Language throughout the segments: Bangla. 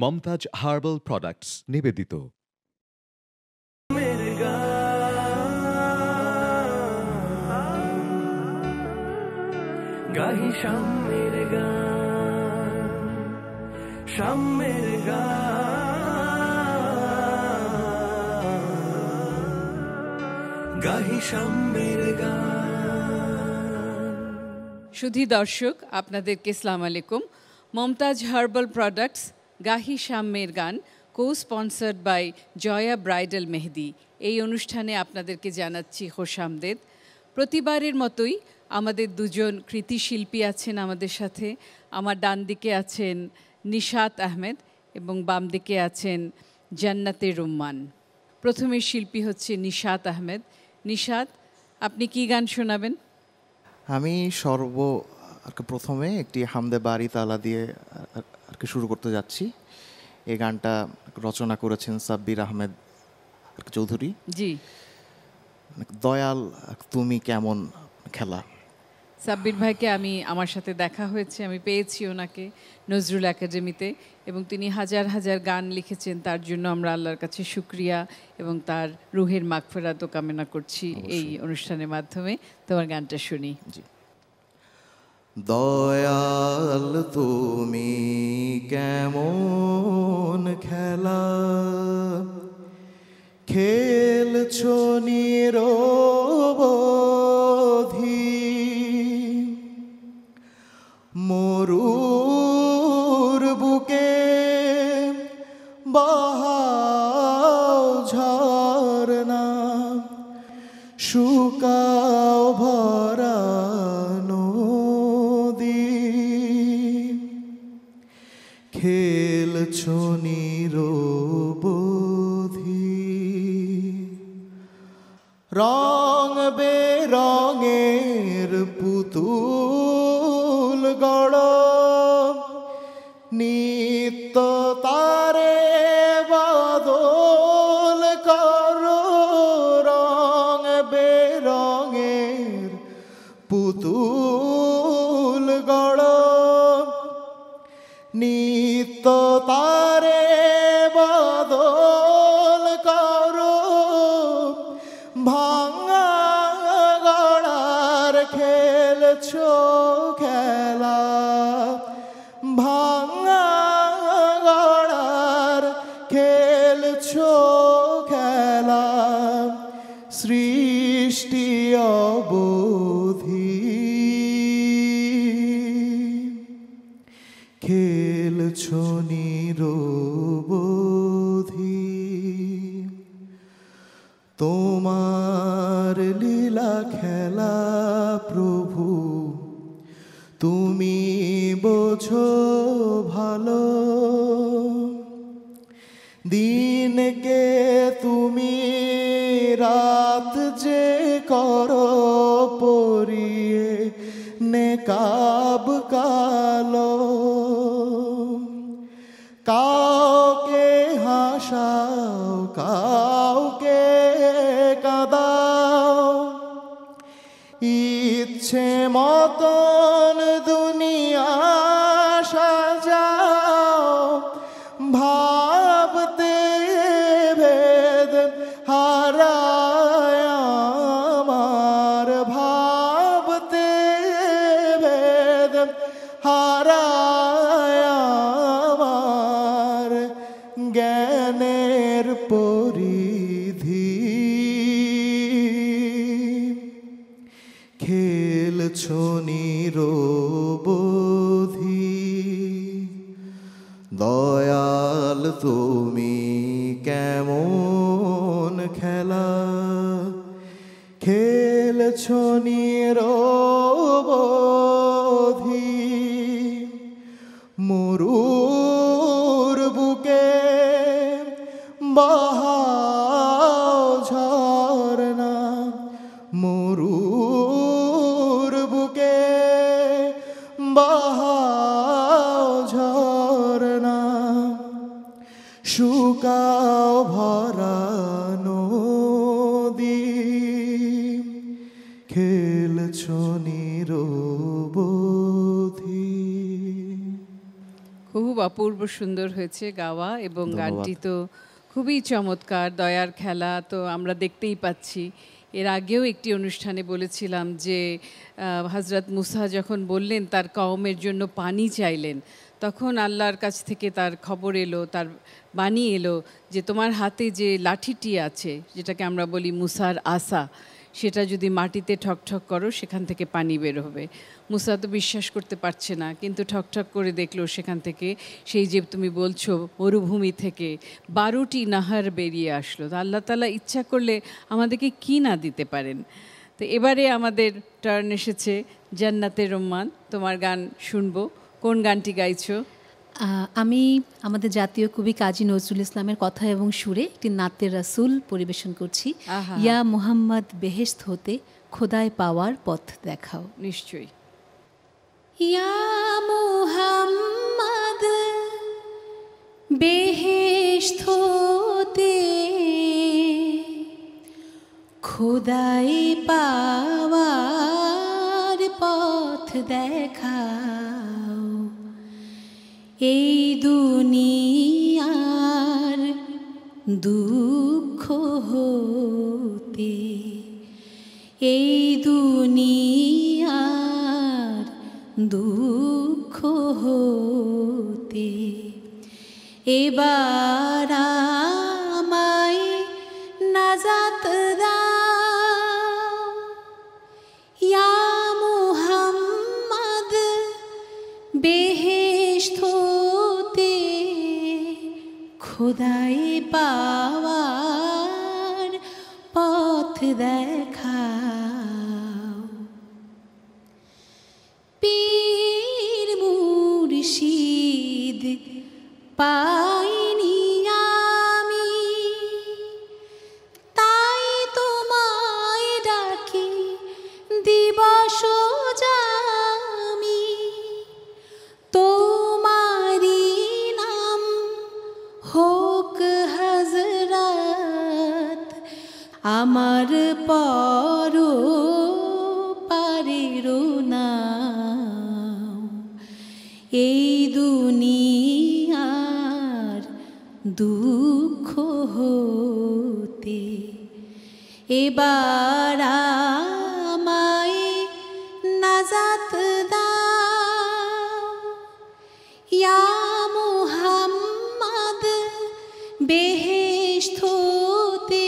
মমতাজ হার্বাল প্রোডাক্টস নিবেদিত। গাহি শামের গান, শামের গান, গাহি শামের গান। সুধী দর্শক, আপনাদেরকে আসসালামু আলাইকুম। মমতাজ হার্বাল প্রোডাক্টস গাহি শামের গান, co sponsored by Joya bridal Mehedi. এই অনুষ্ঠানে আপনাদেরকে জানাচ্ছি খোশামদেদ। প্রতিবারের মতোই আমাদের দুজন কৃতি শিল্পী আছেন আমাদের সাথে। আমার ডান দিকে আছেন নিশাত আহমেদ এবং বাম দিকে আছেন জান্নাতে রুম্মান। প্রথমের শিল্পী হচ্ছে নিশাত আহমেদ। নিশাত, আপনি কি গান শোনাবেন? আমি প্রথমে একটি হামদে বাড়ি তালা দিয়ে শুরু করতে যাচ্ছি। এই গানটা রচনা করেছেন সাব্বির আহমেদ চৌধুরী। জি। দয়াল তুমি কেমন খেলা। সাব্বির ভাইকে আমার সাথে দেখা হয়েছে, আমি পেয়েছি ওনাকে নজরুল একাডেমিতে, এবং তিনি হাজার হাজার গান লিখেছেন। তার জন্য আমরা আল্লাহর কাছে শুকরিয়া এবং তার রুহের মাগফিরাতও কামনা করছি এই অনুষ্ঠানের মাধ্যমে। তোমার গানটা শুনি। জি। দয়াল তুমি কেমন খেলা খেলছো নিরবধি, মরুর বুকে বহাও ঝরনা, শুকাও ভরা নদী, খেলছো নিরবধি। রং বেরঙের পুতুল গড়, নিত্য তারে বদল করো। রং বেরঙের পুতুল গড়, নিত্য তারে বদল করো। ভাঙা গড়ার খেলছো খেলা, ভাঙা গড়ার খেলছো খেলা। সৃষ্টি অবধি খেলছো নিরবধি। তোমার লীলা খেলা প্রভু তুমি বোঝো ভালো। দিনকে তুমি রাত যে করো পরিয়ে নেকাব কালো। কাউকে হাসাও কাউকে কাঁদাও, ইচ্ছে মতন দুনিয়া সাজাও। ভাবতে ভেদ হারায় আমার, ভাবতে ভেদ হারায় আমার। জ্ঞানের পরিধি খেলছো নিরবধি। দয়াল তুমি কেমন খেলা খেলছো নিরবধি, মরুর বুকে বহাও ঝরনা। মরুর বুকে বহাও ঝরনা, শুকাও ভরা নদী, খেলছো নিরবধি। খুব অপূর্ব সুন্দর হয়েছে গাওয়া, এবং ধন্যবাদ। গানটি তো খুবই চমৎকার। দয়ার খেলা তো আমরা দেখতেই পাচ্ছি। এর আগেও একটি অনুষ্ঠানে বলেছিলাম যে হজরত মুসা যখন বললেন তার কওমের জন্য পানি চাইলেন, তখন আল্লাহর কাছ থেকে তার খবর এলো, তার বাণী এলো যে তোমার হাতে যে লাঠিটি আছে, যেটাকে আমরা বলি মুসার আসা, সেটা যদি মাটিতে ঠকঠক করো সেখান থেকে পানি বের হবে। মুসা তো বিশ্বাস করতে পারছে না, কিন্তু ঠকঠক করে দেখলো সেখান থেকে, সেই যে তুমি বলছো মরুভূমি থেকে 12টি নাহার বেরিয়ে আসলো। তো আল্লাহ তাআলা ইচ্ছা করলে আমাদেরকে কি না দিতে পারেন। তো এবারে আমাদের টার্ন এসেছে জান্নাতের রহমান, তোমার গান শুনবো। কোন গানটি গাইছো? আমি আমাদের জাতীয় কবি কাজী নজরুল ইসলামের কথা এবং সুরে একটি নাতের রাসূল পরিবেশন করছি। আহা। ইয়া মুহাম্মদ বেহেশত হতে খোদায় পাওয়ার পথ দেখাও। নিশ্চয়ই। ইয়া মুহাম্মদ বেহেশত হতে খোদায় পাওয়ার পথ দেখাও, এই দুনিয়ার দুঃখ হতে, এই দুনিয়ার দুঃখ হতে এবার আমায় নাজাত দাও। ইয়া মুহাম্মদ বেহেশত হতে খোদায় পাওয়ার পথ দেখাও। পীর মুর্শিদ পাইনি আমি, তাই তোমায় ডাকি দিবস জামি। তোমারি নাম হোক হযরত আমার পর পারের নাম, এই দুনিয়ার দুঃখ হতে এবার আমায় নাজাত দাও। ইয়া মুহাম্মদ বেহেশত হতে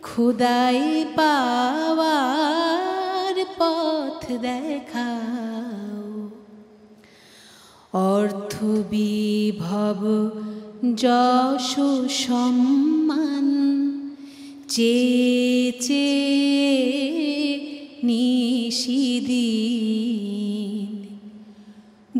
খোদায় পাওয়ার পথ দেখাও। অর্থ বিভব যশ সম্মান চেয়ে চেয়ে নিশিদিন,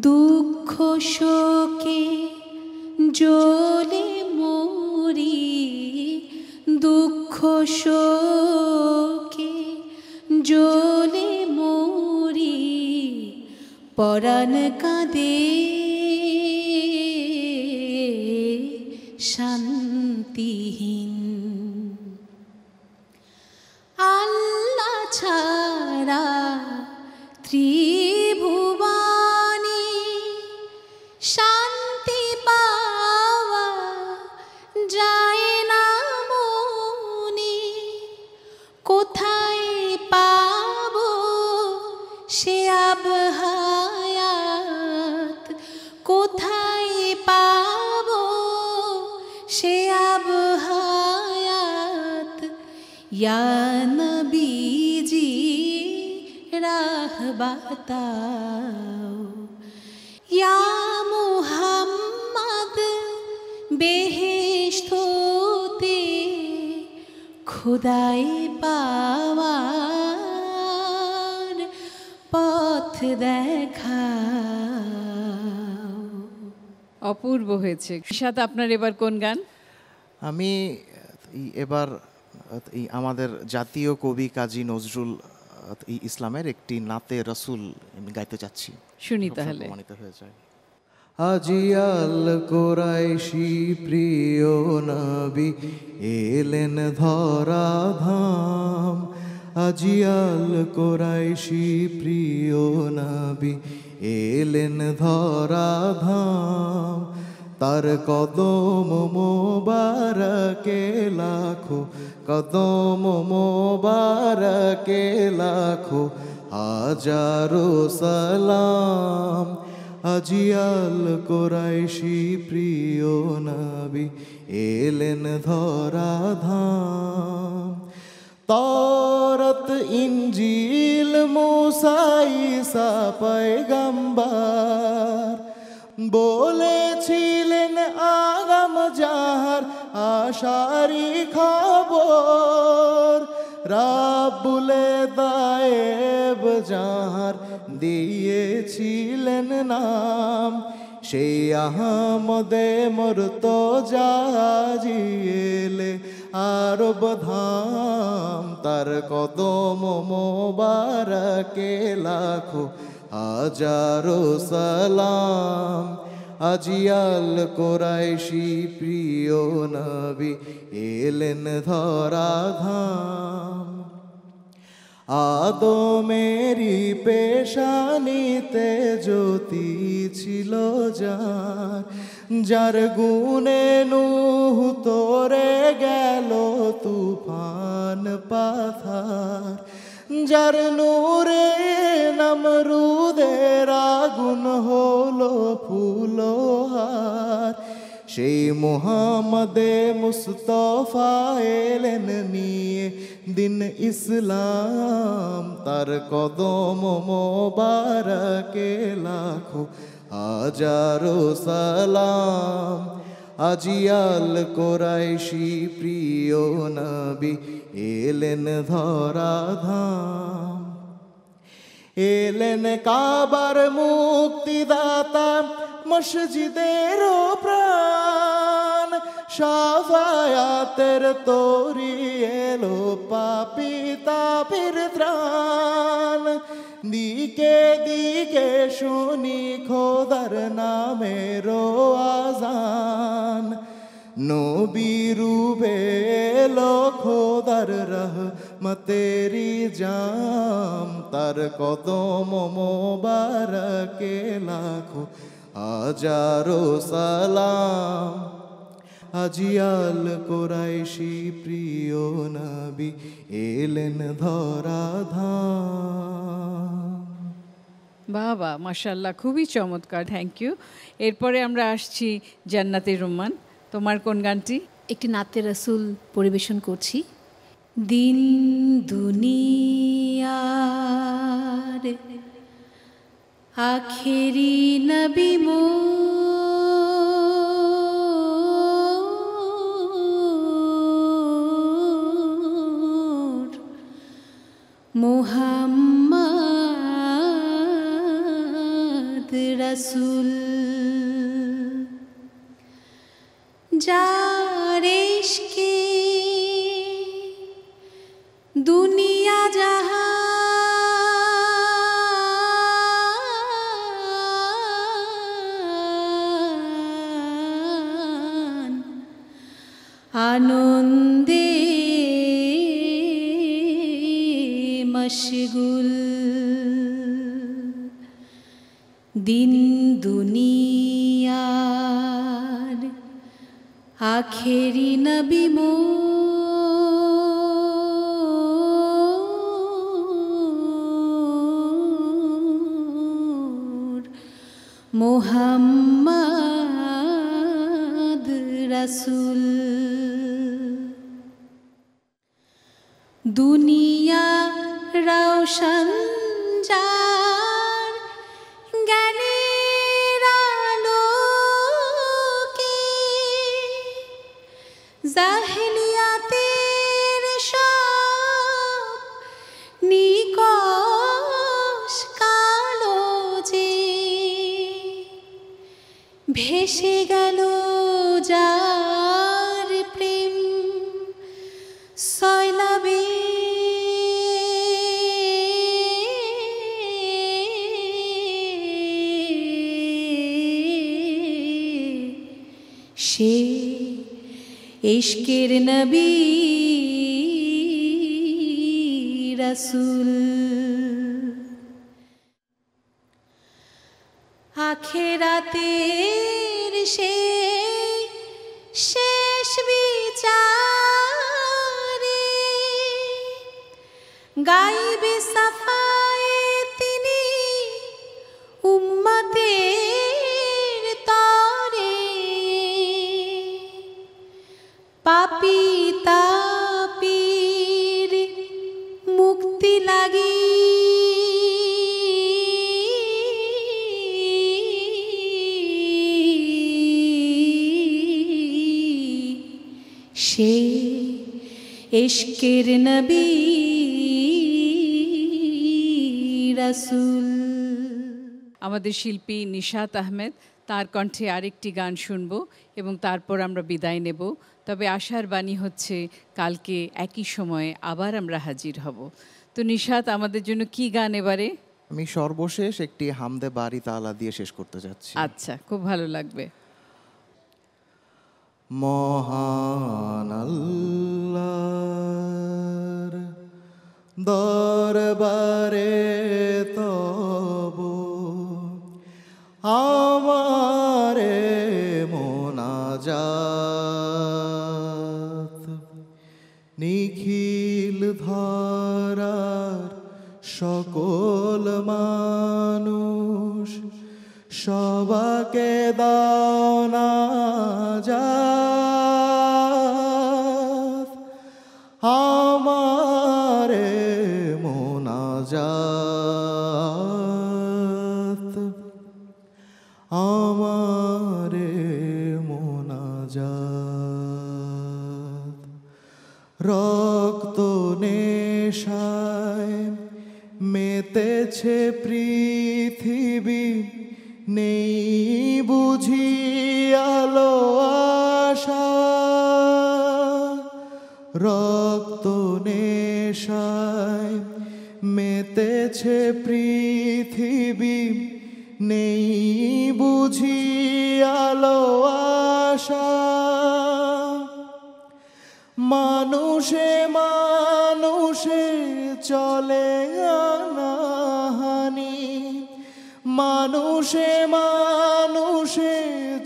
দুঃখ শোকে জ্বলে মরি, দুঃখ শোকে জ্বলে মরি, পরাণ কাঁদে শান্তিহীন। আল্লাহ ছাড়া ত্রিভুবনে শান্তি পাওয়া যায় না মনে, কোথায় পাবো সে আবহায়াত, কোথায় পাবো সে আবহায়াত। ইয়া নবীজি রাহ বাতাও। ইয়া মুহাম্মদ বেহেশত হতে খোদায় পাওয়ার পথ দেখাও। অপূর্ব হয়েছে। সাথে আপনার এবার কোন গান? আমি এবার আমাদের জাতীয় কবি কাজী নজরুল ইসলামের একটি নাতে রসুল আমি গাইতে চাচ্ছি। শুনি তাহলে। প্রমাণিত হয়ে যায়। আজিয়াল কোরাইশি প্রিয় নবী এলেন ধরা ধাম, আজিয়াল কোরাইশি প্রিয় নবী এলেন ধরাধাম। তার কদম মোবারকে লাখো, কদম মোবারকে লাখো হাজারো সালাম। আজিয়াল কোরাইশি প্রিয় নবী এলেন ধরাধাম। তওরাত ইনজিল মুসা ঈসা পয়গম্বর বলেছিলেন আগাম যাহার আশারি খবর। রাব্বুলে দায়েব যাহার দিয়েছিলেন নাম, সেই আহমদে মুর্তজা জিয়েলে আরব ধাম। তার কদম মোবারকে লাখো হাজারো সালাম। আজিয়াল কোরাইশি প্রিয় নবী এলেন ধরাধাম। আদমেরি পেশানিতে জ্যোতি ছিল যার, যার গুণে নূহ তোরে গেল তুফান পাথার। যার নূরে নমরুদের আগুন হলো ফুলহার। সেই মুহাম্মদে মুস্তফা এলেন নিয়ে দিন ইসলাম। তার কদম মোবারকে লাখো হাজারো সালাম। আজিয়াল কোরাইশি প্রিয় নবী এলেন ধরাধাম। এলেন কাবার মুক্তিদাতা মসজিদের প্রাণ। শাফায়াতের তরি এলো পাপী তাপির ত্রাণ। দিকে দিকে শুনি খোদার নামের আজান। নবী রূপে এলো খোদার রহমতেরি জাম। তার কদম মোবারকে লাখো হাজারো সালাম। আজিয়াল কোরাইশি প্রিয় নবী এলেন ধরাধাম। বাবা, মাশাআল্লাহ, খুবই চমৎকার, থ্যাংক ইউ। এরপরে আমরা আসছি জান্নাতে রুম্মান। তোমার কোন গানটি? একটি নাতে রাসূল পরিবেশন করছি। দিন দুনিয়ার আখেরি নবী মোর মুহাম্মদ রাসূল। যার ইশকে দুনিয়া জাহান আনন্দে মশগুল। দিন দুনিয়ার আখেরি নবী মোর মুহাম্মদ রাসূল। দুনিয়া রওশন যার জ্ঞানের আলোকে, জাহেলিয়াতের সব নিকষ কালো যে ভেসে গেল যার প্রেম সয়লাবে। সে ইশকের নবী রাসূল। আখেরাতের শেষ বিচারে গাইবে সাফায়ে তিনি উম্মতের তরে পাপী তাপীর মুক্তি লাগি সে ইশকের নবী রাসূল। আমাদের শিল্পী নিশাত আহমেদ, তার কণ্ঠে আরেকটি গান শুনব এবং তারপর আমরা বিদায় নেব। তবে আশার বাণী হচ্ছে কালকে একই সময়ে আবার আমরা হাজির হব। তো নিশাত, আমাদের জন্য কি গান এবারে? আমি সর্বশেষ একটি হামদে বারি তাআলা দিয়ে শেষ করতে যাচ্ছি। আচ্ছা, খুব ভালো লাগবে। মহান আল্লাহর দরবারে তব আমারে মোনাজাত, নিখিল ধরার সকল মানুষ সবাকে দাও নাজাত, আমারে মোনাজাত, আমারে মোনাজাত। রক্ত নেশায় মেতেছে পৃথিবী, নেই বুঝি আলো আশা। রক্ত নেশায় মেতেছে পৃথিবী, নেই বুঝি আলো আশা। মানুষে মানুষে চলে আনাহানি, মানুষে মানুষে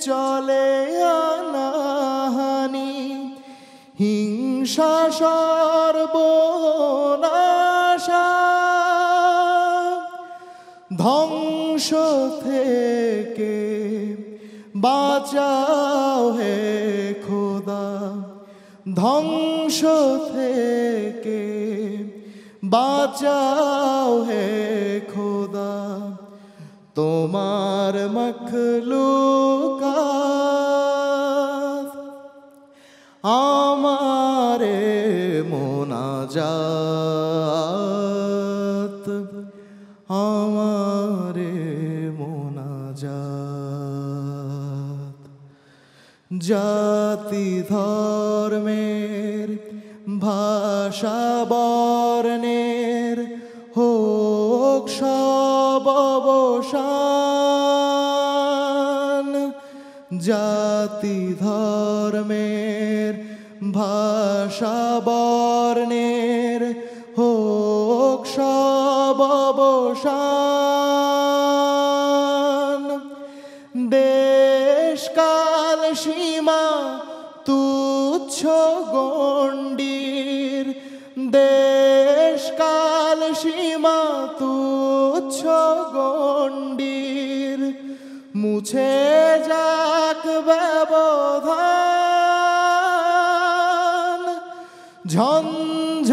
চলে আনাহানি। হিংসা সর্বনাশা, ধ্বংস থেকে বাঁচাও হে খোদা, ধ্বংস থেকে বাঁচাও হে খোদা। তোমার মখলুকাত আমারে মোনাজাত, আমারে মোনাজাত। জাতি ধর্মের ভাষা বর্ণের হোক সব অবসান, জাতি ধর্মের ভাষা বর্ণের হোক সব অবসান। দেশ কাল সীমা তুচ্ছ গণ্ডির, দেশ কাল সীমা তুচ্ছ গণ্ডির। মুছে যাক ব্যবধান, ঝঞ্ঝামুখর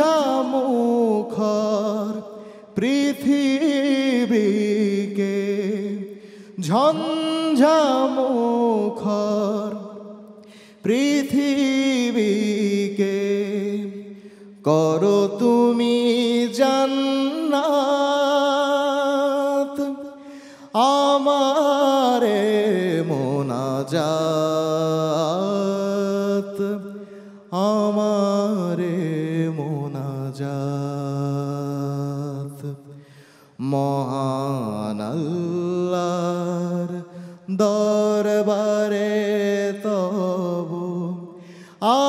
পৃথিবীকে, ঝঞ্ঝামুখর পৃথিবীকে করো তুমি জান্নাত, আমারে মোনাজাত, আমারে মোনাজাত। মহান আল্লাহর দরবারে তব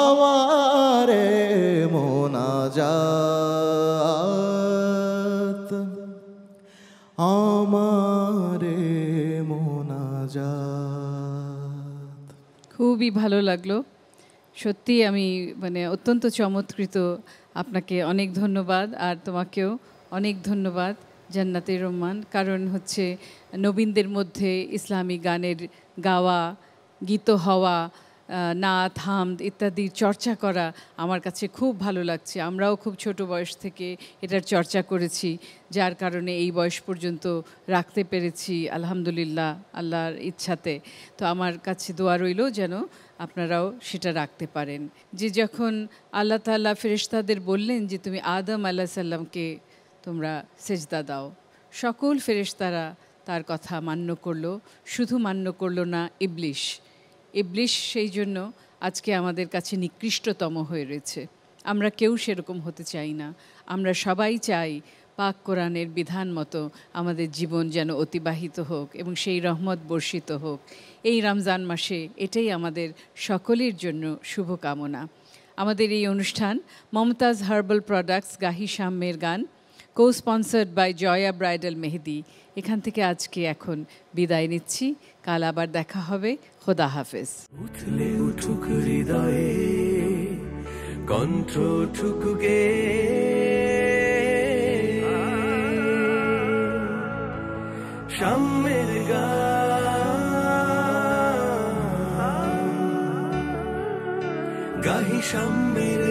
আমারে মোনাজাত, আমারে মোনাজাত। খুবই ভালো লাগলো। সত্যি আমি মানে অত্যন্ত চমৎকৃত। আপনাকে অনেক ধন্যবাদ, আর তোমাকেও অনেক ধন্যবাদ জান্নাতে রহমান। কারণ হচ্ছে নবীনদের মধ্যে ইসলামী গানের গাওয়া, গীত হওয়া, নাত হামদ ইত্যাদির চর্চা করা আমার কাছে খুব ভালো লাগছে। আমরাও খুব ছোট বয়স থেকে এটার চর্চা করেছি, যার কারণে এই বয়স পর্যন্ত রাখতে পেরেছি আলহামদুলিল্লাহ আল্লাহর ইচ্ছাতে। তো আমার কাছে দোয়া রইল যেন আপনারাও সেটা রাখতে পারেন। যে যখন আল্লাহ তাআলা ফেরেশতাদের বললেন যে তুমি আদম আলাইহিস সালামকে তোমরা সেজদা দাও, সকল ফেরেশতারা তার কথা মান্য করলো। শুধু মান্য করলো না ইবলিশ। ইবলিশ সেই জন্য আজকে আমাদের কাছে নিকৃষ্টতম হয়ে রয়েছে। আমরা কেউ সেরকম হতে চাই না। আমরা সবাই চাই পাক কোরআনের বিধান মতো আমাদের জীবন যেন অতিবাহিত হোক এবং সেই রহমত বর্ষিত হোক এই রমজান মাসে। এটাই আমাদের সকলের জন্য শুভকামনা। আমাদের এই অনুষ্ঠান মমতাজ হার্বাল প্রোডাক্টস গাহি সাম্যের গান, co sponsored by Joya bridal Mehedi. এখান থেকে আজকে এখন বিদায় নিচ্ছি। কাল আবার দেখা হবে। খোদা হাফেজ। উঠলে উঠুক হৃদয়ে কণ্ঠ ঠুকুকে, সাম্যের গান গাহি সাম্যের